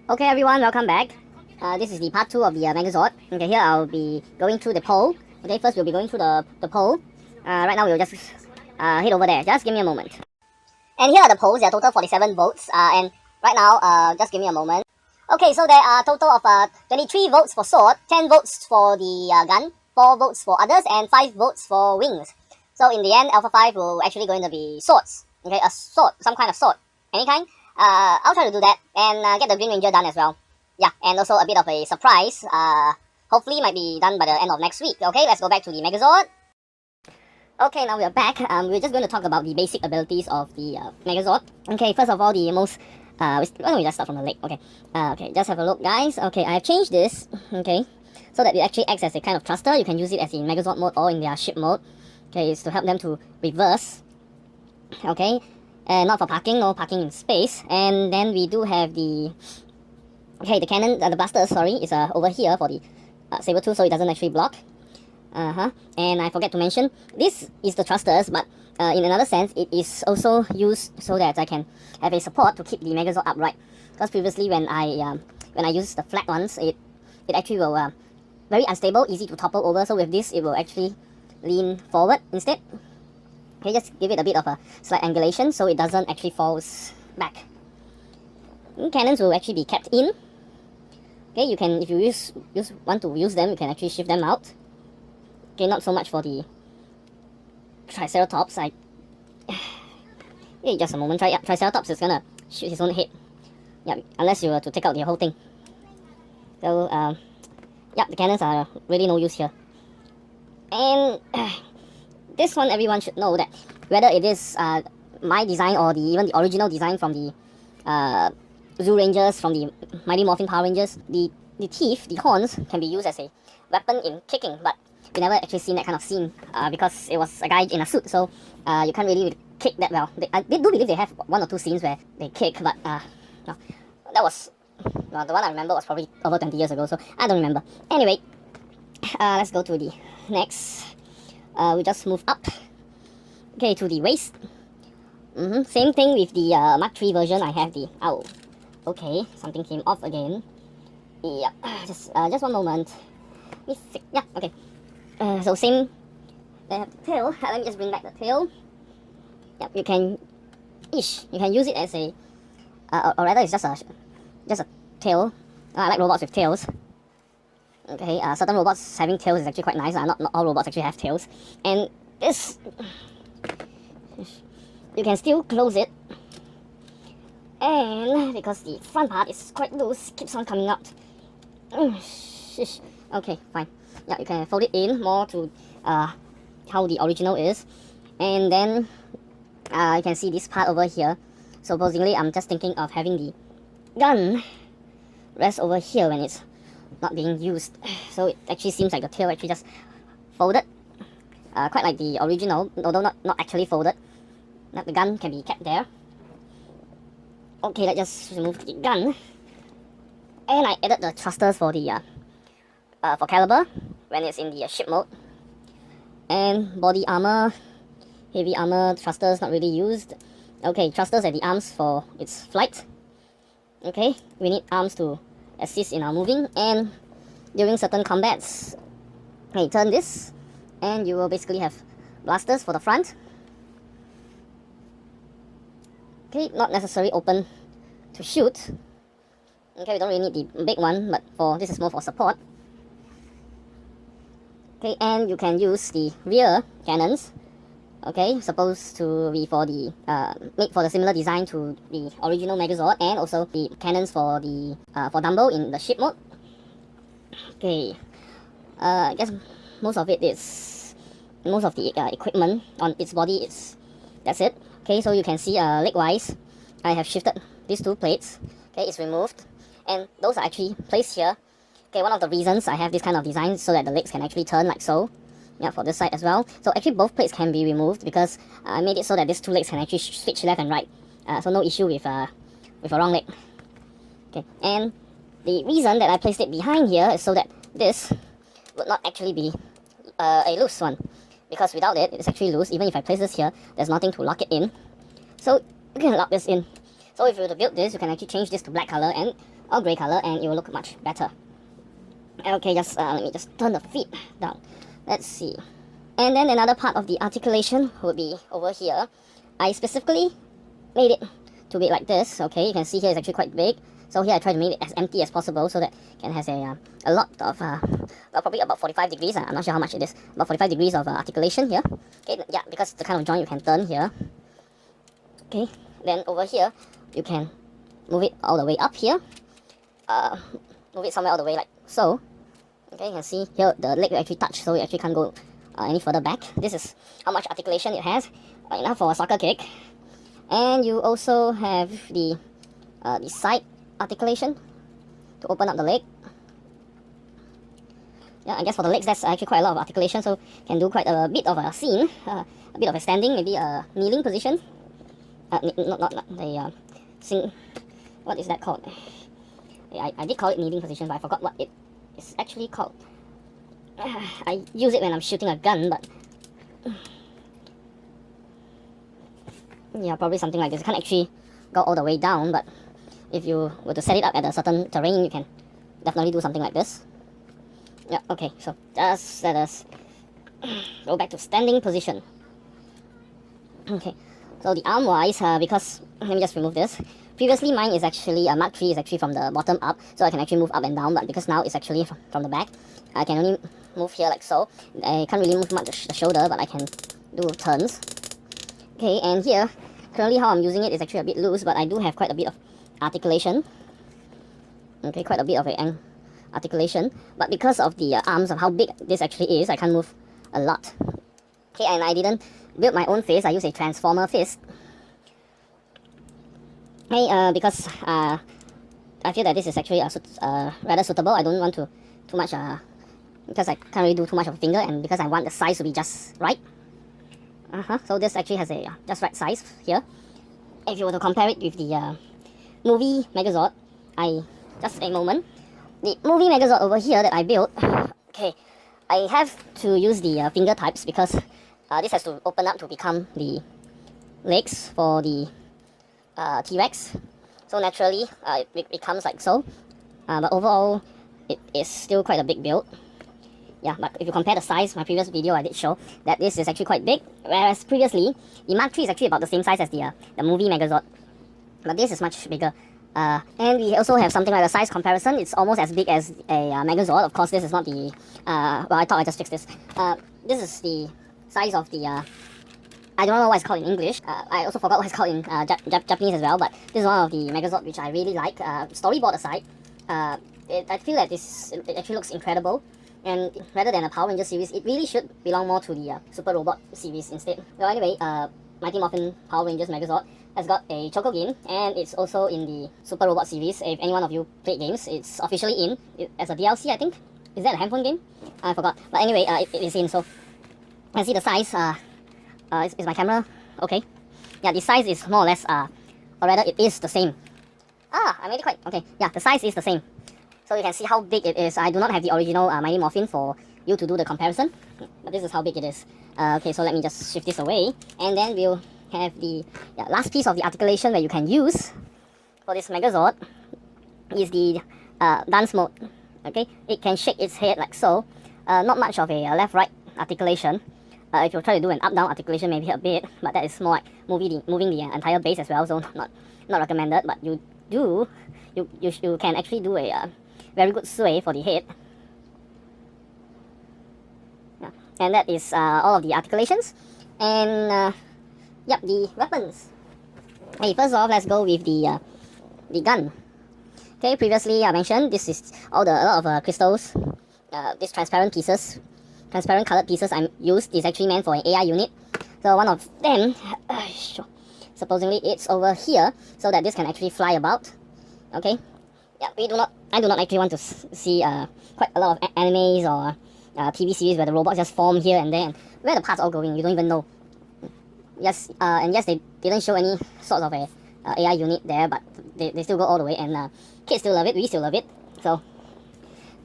Okay everyone, welcome back. This is the part 2 of the Megazord. Okay, here I'll be going through the pole. Okay, first we'll be going through the pole. Right now we'll just head over there. Just give me a moment. And here are the poles. There are total 47 votes. And right now, just give me a moment. Okay, so there are a total of 23 votes for sword, 10 votes for the gun, 4 votes for others, and 5 votes for wings. So in the end, Alpha 5 will actually going to be swords. Okay, a sword, some kind of sword. Any kind. I'll try to do that and get the Green Ranger done as well. Yeah, and also a bit of a surprise. Hopefully might be done by the end of next week. Okay, let's go back to the Megazord. Okay, now we are back. We're just going to talk about the basic abilities of the Megazord. Okay, first of all, the most... why don't we just start from the leg? Okay, okay, just have a look, guys. Okay, I have changed this, okay, so that it actually acts as a kind of thruster. You can use it as in Megazord mode or in their ship mode. Okay, it's to help them to reverse. Okay, and not for parking, no parking in space. And then we do have the... Okay, the cannon, the blasters, sorry, is over here for the saber tool, so it doesn't actually block. And I forget to mention, this is the thrusters, but in another sense, it is also used so that I can have a support to keep the Megazord upright. Because previously, when I use the flat ones, it actually will very unstable, easy to topple over. So with this, it will actually lean forward instead. Okay, just give it a bit of a slight angulation so it doesn't actually falls back. Cannons will actually be kept in. Okay, you can, if you want to use them, you can actually shift them out. Okay, not so much for the Triceratops. Just a moment. Triceratops is gonna shoot his own head. Yeah, unless you were to take out the whole thing. So, yeah, the cannons are really no use here. And this one, everyone should know that whether it is my design or even the original design from the Zyurangers, from the Mighty Morphin Power Rangers, the teeth, the horns, can be used as a weapon in kicking, but we never actually seen that kind of scene because it was a guy in a suit, so you can't really kick that well. I do believe they have 1 or 2 scenes where they kick, but no, that was... the one I remember was probably over 20 years ago, so I don't remember. Anyway, let's go to the next. We just move up. Okay, to the waist. Same thing with the Mark III version. I have the... Ow. Okay, something came off again. Yeah, just 1 moment. Yeah, okay. So same... They have the tail. Let me just bring back the tail. Yep, you can... you can use it as a... or rather it's just a tail. I like robots with tails. Okay, certain robots having tails is actually quite nice. Not all robots actually have tails. And this... You can still close it. And because the front part is quite loose, keeps on coming out. Okay, fine. Yeah, you can fold it in more to how the original is. And then you can see this part over here. Supposedly, I'm just thinking of having the gun rest over here when it's not being used. So it actually seems like the tail actually just folded. Quite like the original, although not actually folded. The gun can be kept there. Okay, let's just remove the gun. And I added the thrusters for the for caliber when it's in the ship mode. And body armor, heavy armor, thrusters not really used. Okay, thrusters at the arms for its flight. Okay, we need arms to assist in our moving, and during certain combats, okay, turn this, and you will basically have blasters for the front. Okay, not necessarily open to shoot. Okay, we don't really need the big one, but this is more for support. Okay, and you can use the rear cannons. Okay, supposed to be for the made for the similar design to the original Megazord, and also the cannons for the for Dumbo in the ship mode. Okay, I guess most of the equipment on its body that's it. Okay, so you can see leg-wise, I have shifted these 2 plates. Okay, it's removed, and those are actually placed here. Okay, one of the reasons I have this kind of design so that the legs can actually turn like so. Yeah, for this side as well. So actually both plates can be removed because I made it so that these 2 legs can actually switch left and right. So no issue with a wrong leg. Okay, and the reason that I placed it behind here is so that this would not actually be a loose one. Because without it, it's actually loose. Even if I place this here, there's nothing to lock it in. So you can lock this in. So if you were to build this, you can actually change this to black color, and or grey color, and it will look much better. Okay, just let me just turn the feet down. Let's see. And then another part of the articulation would be over here. I specifically made it to be like this. Okay, you can see here it's actually quite big. So here I try to make it as empty as possible so that it can has a lot of, well, probably about 45 degrees. I'm not sure how much it is. About 45 degrees of articulation here. Okay, yeah, because the kind of joint you can turn here. Okay, then over here, you can move it all the way up here. Move it somewhere all the way like so. Okay, you can see here the leg will actually touch, so you actually can't go any further back. This is how much articulation it has, enough for a soccer kick. And you also have the side articulation to open up the leg. Yeah, I guess for the legs that's actually quite a lot of articulation, so you can do quite a bit of a scene, a bit of a standing, maybe a kneeling position. Not the what is that called? I did call it kneeling position, but I forgot what it is actually called. I use it when I'm shooting a gun, but yeah, probably something like this. You can't actually go all the way down, but if you were to set it up at a certain terrain, you can definitely do something like this. Yeah, okay, so just let us go back to standing position. Okay, so the arm wise, because let me just remove this. Previously mine is actually, Mark 3 is actually from the bottom up, so I can actually move up and down, but because now it's actually from the back, I can only move here like so. I can't really move much the shoulder, but I can do turns. Okay, and here, currently how I'm using it is actually a bit loose, but I do have quite a bit of articulation. Okay, quite a bit of an articulation, but because of the arms of how big this actually is, I can't move a lot. Okay, and I didn't build my own fist, I use a transformer fist. Okay, because I feel that this is actually rather suitable. I don't want to too much, because I can't really do too much of a finger, and because I want the size to be just right. So this actually has a just right size here. If you were to compare it with the movie Megazord, just a moment. The movie Megazord over here that I built, okay, I have to use the finger types because this has to open up to become the legs for the T-Rex. So naturally, it becomes like so. But overall, it is still quite a big build. Yeah, but if you compare the size, my previous video I did show that this is actually quite big, whereas previously, the Mark 3 is actually about the same size as the movie Megazord. But this is much bigger. And we also have something like a size comparison. It's almost as big as a Megazord. Of course, this is not the... well, I thought I just fixed this. This is the size of the... I don't know what it's called in English. I also forgot what it's called in Japanese as well, but this is one of the Megazord which I really like. Storyboard aside, I feel that it actually looks incredible. And rather than a Power Rangers series, it really should belong more to the Super Robot series instead. Well, anyway, Mighty Morphin Power Rangers Megazord has got a Choco game, and it's also in the Super Robot series. If any one of you played games, it's officially in as a DLC, I think. Is that a handphone game? I forgot. But anyway, it is in, so you can see the size. Is my camera okay? Yeah, the size is more or less, or rather it is the same. I made it quite, okay, yeah, the size is the same. So you can see how big it is. I do not have the original Mighty Morphin for you to do the comparison, but this is how big it is. Okay, so let me just shift this away, and then we'll have the last piece of the articulation where you can use for this Megazord is the dance mode. Okay, it can shake its head like so. Not much of a left-right articulation. If you try to do an up-down articulation, maybe a bit, but that is more like moving the entire base as well, so not recommended. But you can actually do a very good sway for the head. Yeah. And that is all of the articulations. And yep, the weapons. Okay, first off, let's go with the gun. Okay, previously I mentioned this is a lot of crystals. These transparent colored pieces I used is actually meant for an AI unit. So one of them, supposedly it's over here, so that this can actually fly about. Okay, yeah, I do not actually want to see quite a lot of animes or TV series where the robots just form here and there, and where the parts all going, you don't even know. Yes, and yes, they didn't show any sort of a AI unit there, but they still go all the way, and kids still love it, we still love it. So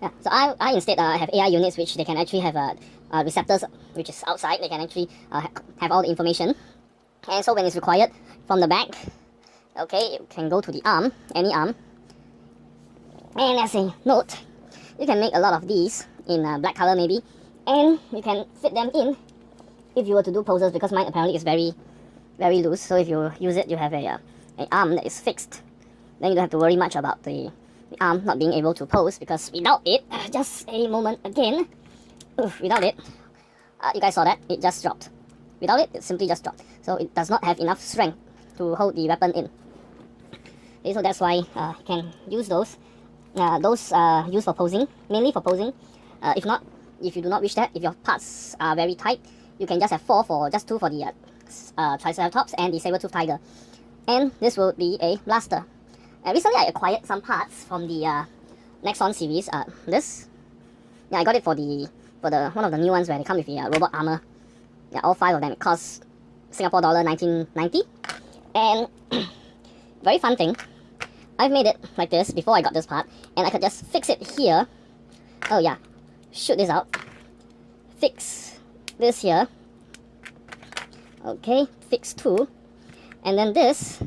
yeah, so I instead have AI units which they can actually have receptors which is outside. They can actually have all the information, and so when it's required from the back, okay, you can go to the arm, any arm, And as a note, you can make a lot of these in black color maybe, and you can fit them in if you were to do poses, because mine apparently is very loose. So if you use it, you have a arm that is fixed. Then you don't have to worry much about the arm not being able to pose, because without it, just a moment again, without it, you guys saw that, it just dropped. Without it, it simply just dropped. So it does not have enough strength to hold the weapon in. Okay, so that's why you can use those. Those are used for posing, mainly for posing. If you do not wish that, if your parts are very tight, you can just have just two for the Triceratops and the saber-tooth tiger. And this will be a blaster. Recently I acquired some parts from the Nexon series. I got it for one of the new ones where they come with the robot armor. Yeah, all 5 of them. It costs Singapore dollar 1990. And very fun thing, I've made it like this before I got this part, and I could just fix it here. Oh yeah, shoot this out. Fix this here. Okay, fix 2. And then this,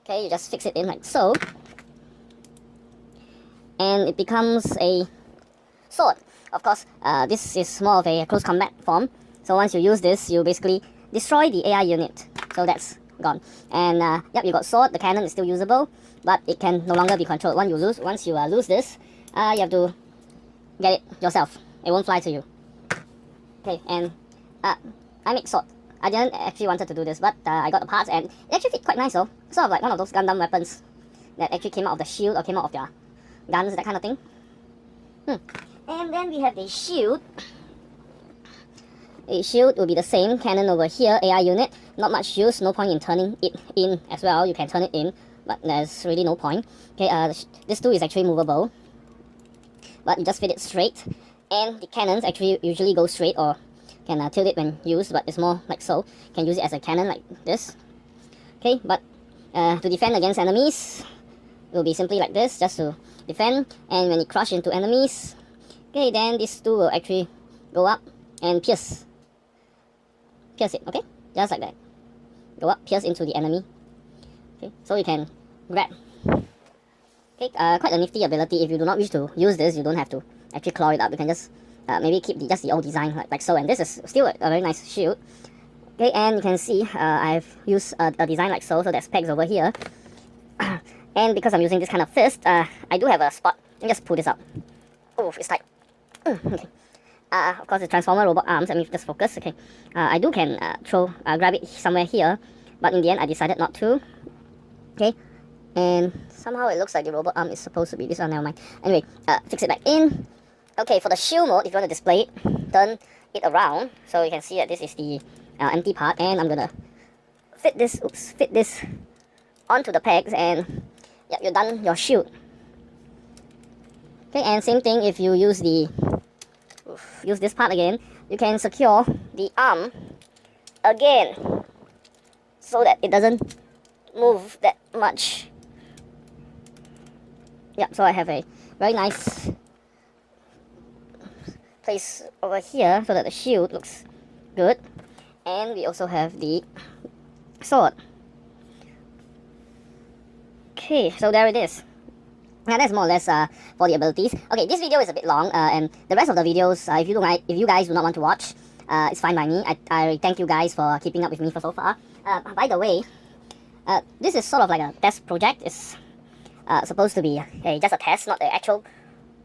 okay, you just fix it in like so. And it becomes a sword. Of course, this is more of a close combat form. So once you use this, you basically destroy the AI unit. So that's gone. And yep, you got sword. The cannon is still usable, but it can no longer be controlled. Once you lose this, you have to get it yourself. It won't fly to you. Okay, and I make sword. I didn't actually wanted to do this, but I got the parts, and it actually fit quite nice though. Sort of like one of those Gundam weapons that actually came out of the shield or came out of their guns, that kind of thing. And then we have the shield. The shield will be the same, cannon over here, AI unit. Not much use, no point in turning it in as well. You can turn it in, but there's really no point. Okay, this too is actually movable, but you just fit it straight. And the cannons actually usually go straight, or can tilt it when used, but it's more like so. You can use it as a cannon like this. Okay, but to defend against enemies, it will be simply like this, just to defend. And when you crush into enemies, okay, then these two will actually go up and pierce it, okay? Just like that. Go up, pierce into the enemy. Okay, so you can grab. Okay, quite a nifty ability. If you do not wish to use this, you don't have to actually claw it up. You can just maybe keep just the old design like so. And this is still a very nice shield. Okay, and you can see I've used a design like so. So there's pegs over here. And because I'm using this kind of fist, I do have a spot. Let me just pull this out. Oh, it's tight. Okay. Of course, the Transformer robot arms. Let me just focus. Okay, I can grab it somewhere here, but in the end I decided not to. Okay, and somehow it looks like the robot arm is supposed to be this one. Never mind. Anyway, fix it back in. Okay, for the shield mode, if you want to display it, turn it around so you can see that this is the empty part, and I'm gonna fit this onto the pegs, and yeah, you're done your shield. Okay, and same thing if you use this part again, you can secure the arm again so that it doesn't move that much. Yep, so I have a very nice place over here so that the shield looks good. And we also have the sword. Okay, so there it is. Now that's more or less for the abilities. Okay, this video is a bit long, and the rest of the videos, if you guys do not want to watch, it's fine by me. I thank you guys for keeping up with me for so far. By the way, this is sort of like a test project. It's supposed to be just a test, not the actual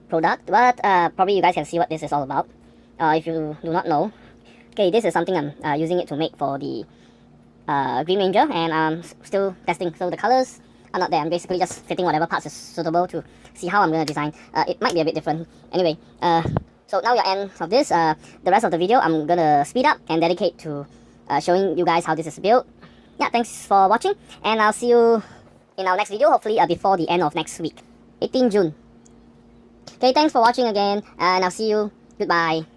product, but probably you guys can see what this is all about. If you do not know, okay, this is something I'm using it to make for the Green Ranger, and I'm still testing. So the colors are not there. I'm basically just fitting whatever parts is suitable to see how I'm going to design. It might be a bit different. Anyway, so now you're end of this. The rest of the video I'm going to speed up and dedicate to showing you guys how this is built. Yeah, thanks for watching, and I'll see you in our next video, hopefully before the end of next week, 18 June. Okay, thanks for watching again, and I'll see you. Goodbye.